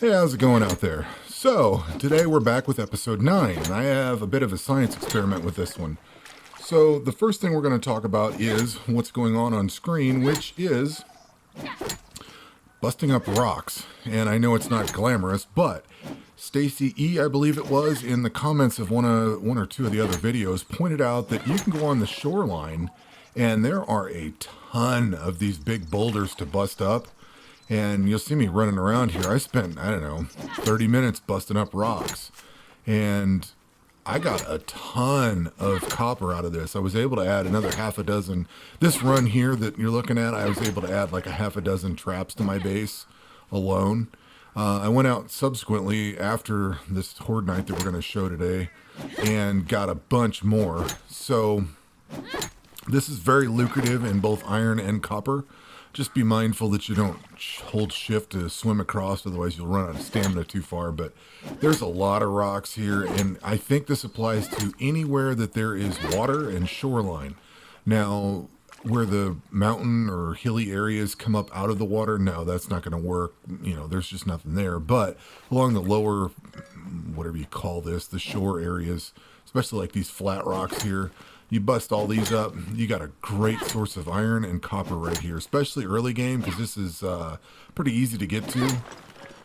Hey, how's it going out there? So, today we're back with episode 9, and I have a bit of a science experiment with this one. So, the first thing we're going to talk about is what's going on screen, which is busting up rocks. And I know it's not glamorous, but Stacy E, I believe it was, in the comments of one or two of the other videos, pointed out that you can go on the shoreline, and there are a ton of these big boulders to bust up. And you'll see me running around here. I spent, 30 minutes busting up rocks. And I got a ton of copper out of this. I was able to add another half a dozen. This run here that you're looking at, I was able to add like a half a dozen traps to my base alone. I went out subsequently after this horde night that we're going to show today and got a bunch more. So this is very lucrative in both iron and copper. Just be mindful that you don't hold shift to swim across, otherwise you'll run out of stamina too far. But there's a lot of rocks here, and I think this applies to anywhere that there is water and shoreline. Now, where the mountain or hilly areas come up out of the water, no, that's not going to work. You know, there's just nothing there. But along the lower, whatever you call this, the shore areas, especially like these flat rocks here, you bust all these up, you got a great source of iron and copper right here, especially early game, because this is pretty easy to get to.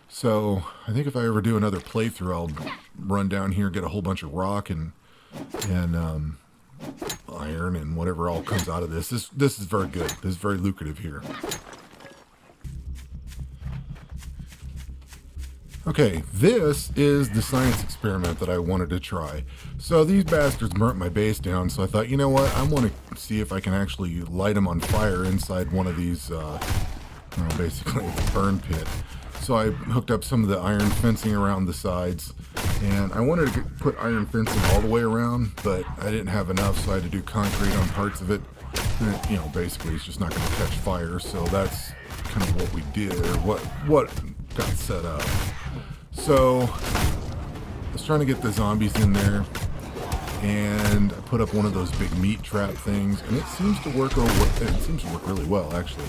So I think if I ever do another playthrough, I'll run down here, get a whole bunch of rock and iron and whatever all comes out of this. This is very good. This is very lucrative here. Okay, this is the science experiment that I wanted to try. So these bastards burnt my base down, so I thought, you know what, I want to see if I can actually light them on fire inside one of these, basically a burn pit. So I hooked up some of the iron fencing around the sides, and I wanted to put iron fencing all the way around, but I didn't have enough, so I had to do concrete on parts of it. And it, basically it's just not going to catch fire, so that's kind of what we did, or what got set up. So I was trying to get the zombies in there, and I put up one of those big meat trap things, and it seems to work really well, actually.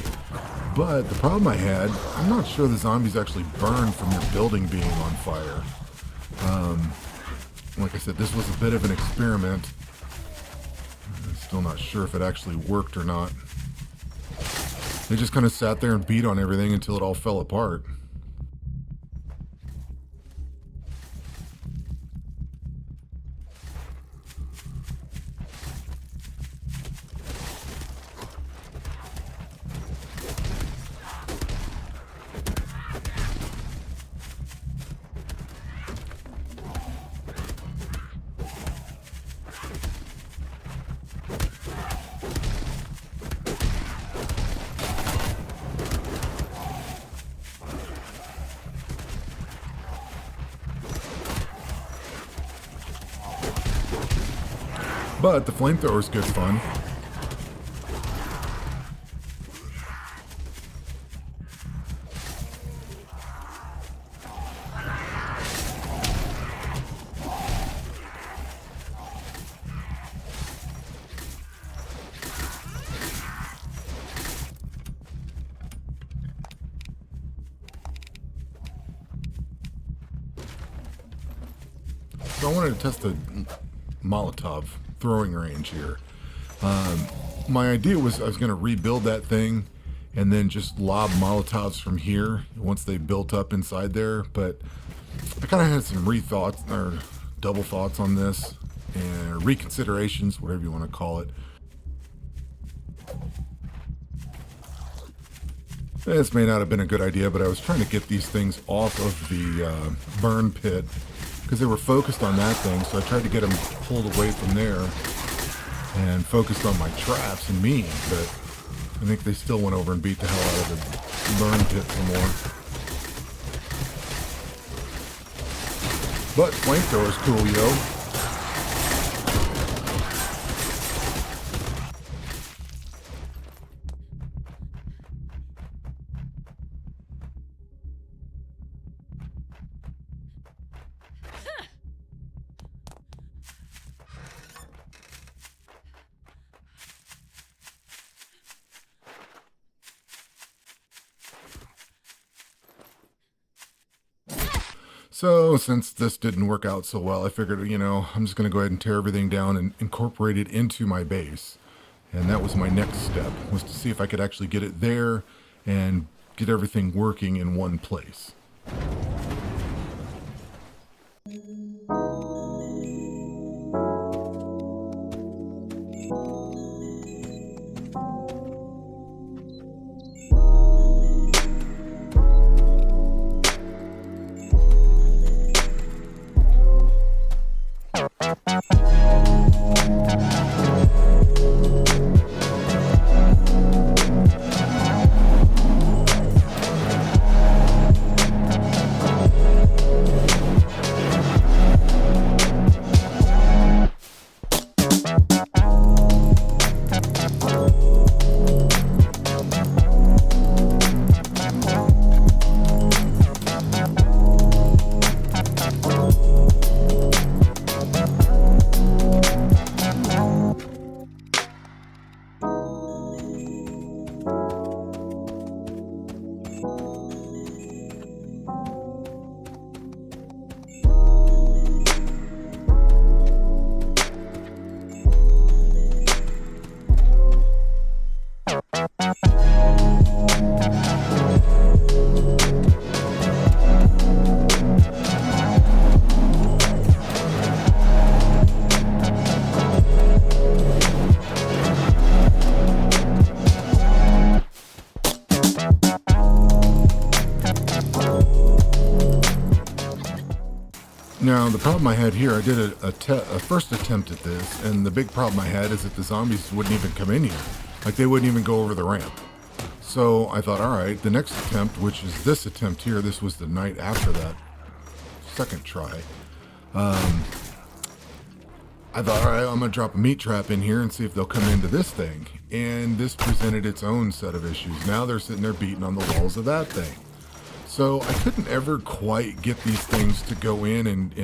But the problem I had, I'm not sure the zombies actually burn from your building being on fire. Like I said, this was a bit of an experiment. I'm still not sure if it actually worked or not. They just kind of sat there and beat on everything until it all fell apart. But the flamethrower is good fun. So I wanted to test the Molotov throwing range here. My idea was I was going to rebuild that thing and then just lob Molotovs from here once they built up inside there, but I kind of had some rethoughts or double thoughts on this and reconsiderations, whatever you want to call it. This may not have been a good idea, but I was trying to get these things off of the burn pit because they were focused on that thing, so I tried to get them pulled away from there and focused on my traps and me, but I think they still went over and beat the hell out of the burn pit some more. But flamethrower is cool, yo. So since this didn't work out so well, I figured, I'm just going to go ahead and tear everything down and incorporate it into my base. And that was my next step, was to see if I could actually get it there and get everything working in one place. Now, the problem I had here, I did a first attempt at this, and the big problem I had is that the zombies wouldn't even come in here. Like, they wouldn't even go over the ramp. So I thought, all right, the next attempt, which is this attempt here, this was the night after that second try. I thought, all right, I'm going to drop a meat trap in here and see if they'll come into this thing. And this presented its own set of issues. Now they're sitting there beating on the walls of that thing. So I couldn't ever quite get these things to go in and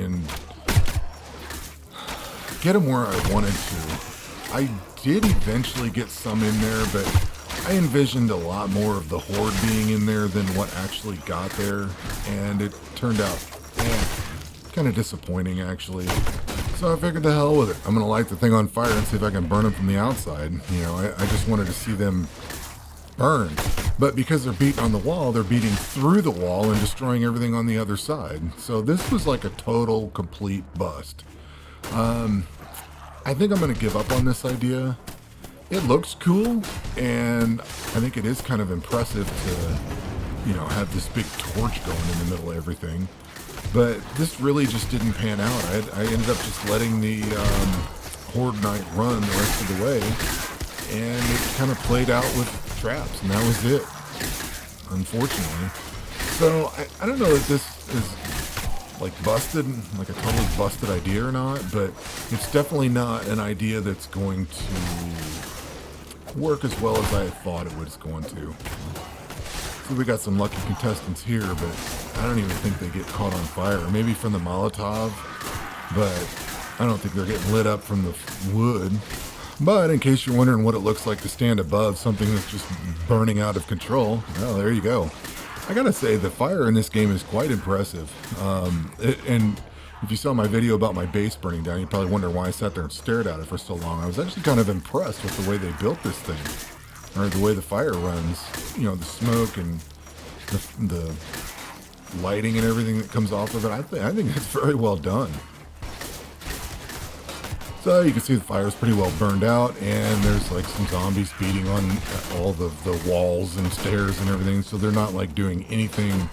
get them where I wanted to. I did eventually get some in there, but I envisioned a lot more of the horde being in there than what actually got there. And it turned out kind of disappointing, actually. So I figured the hell with it. I'm going to light the thing on fire and see if I can burn them from the outside. I just wanted to see them burn. But because they're beating on the wall, they're beating through the wall and destroying everything on the other side. So this was like a total, complete bust. I think I'm going to give up on this idea. It looks cool, and I think it is kind of impressive to, have this big torch going in the middle of everything. But this really just didn't pan out. I ended up just letting the Horde Night run the rest of the way, and it kind of played out with traps, and that was it, unfortunately. So I don't know if this is like busted, like a totally busted idea or not, but it's definitely not an idea that's going to work as well as I thought it was going to. So we got some lucky contestants here, but I don't even think they get caught on fire. Maybe from the Molotov, but I don't think they're getting lit up from the wood. But in case you're wondering what it looks like to stand above something that's just burning out of control, well, there you go. I gotta say, the fire in this game is quite impressive. And if you saw my video about my base burning down, you probably wonder why I sat there and stared at it for so long. I was actually kind of impressed with the way they built this thing, or the way the fire runs. The smoke and the lighting and everything that comes off of it. I think it's very well done. So you can see the fire is pretty well burned out, and there's like some zombies beating on all the walls and stairs and everything, so they're not like doing anything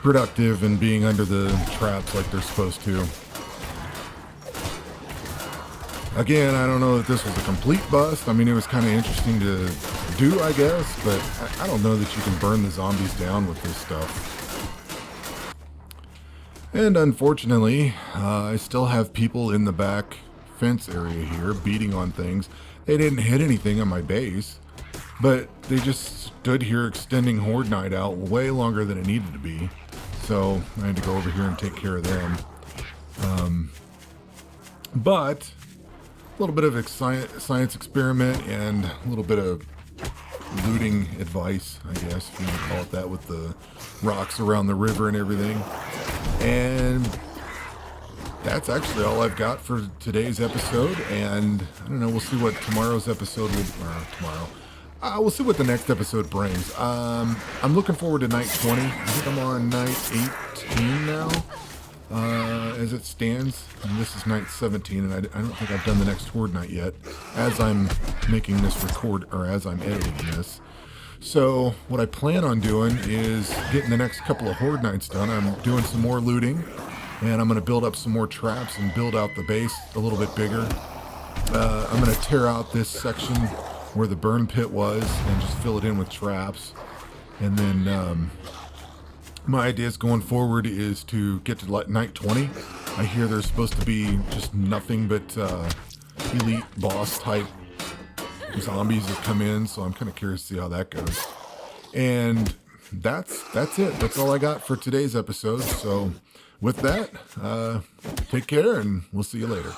productive and being under the traps like they're supposed to. Again, I don't know if this was a complete bust. I mean, it was kind of interesting to do, I guess, but I don't know that you can burn the zombies down with this stuff. And unfortunately, I still have people in the back fence area here beating on things. They didn't hit anything on my base, but they just stood here extending Horde Night out way longer than it needed to be. So I had to go over here and take care of them. But a little bit of a science experiment and a little bit of looting advice, I guess, if you want to call it that, with the rocks around the river and everything. And that's actually all I've got for today's episode. And I don't know, we'll see what tomorrow's episode will, we'll see what the next episode brings. I'm looking forward to night 20. I think I'm on night 18 now, as it stands. And this is night 17, and I don't think I've done the next horde night yet, as I'm making this record, or as I'm editing this. So what I plan on doing is getting the next couple of horde nights done. I'm doing some more looting, and I'm going to build up some more traps and build out the base a little bit bigger. I'm going to tear out this section where the burn pit was and just fill it in with traps. And then my ideas going forward is to get to night 20. I hear there's supposed to be just nothing but elite boss type zombies that come in, so I'm kind of curious to see how that goes. And that's it. That's all I got for today's episode. So with that, take care, and we'll see you later.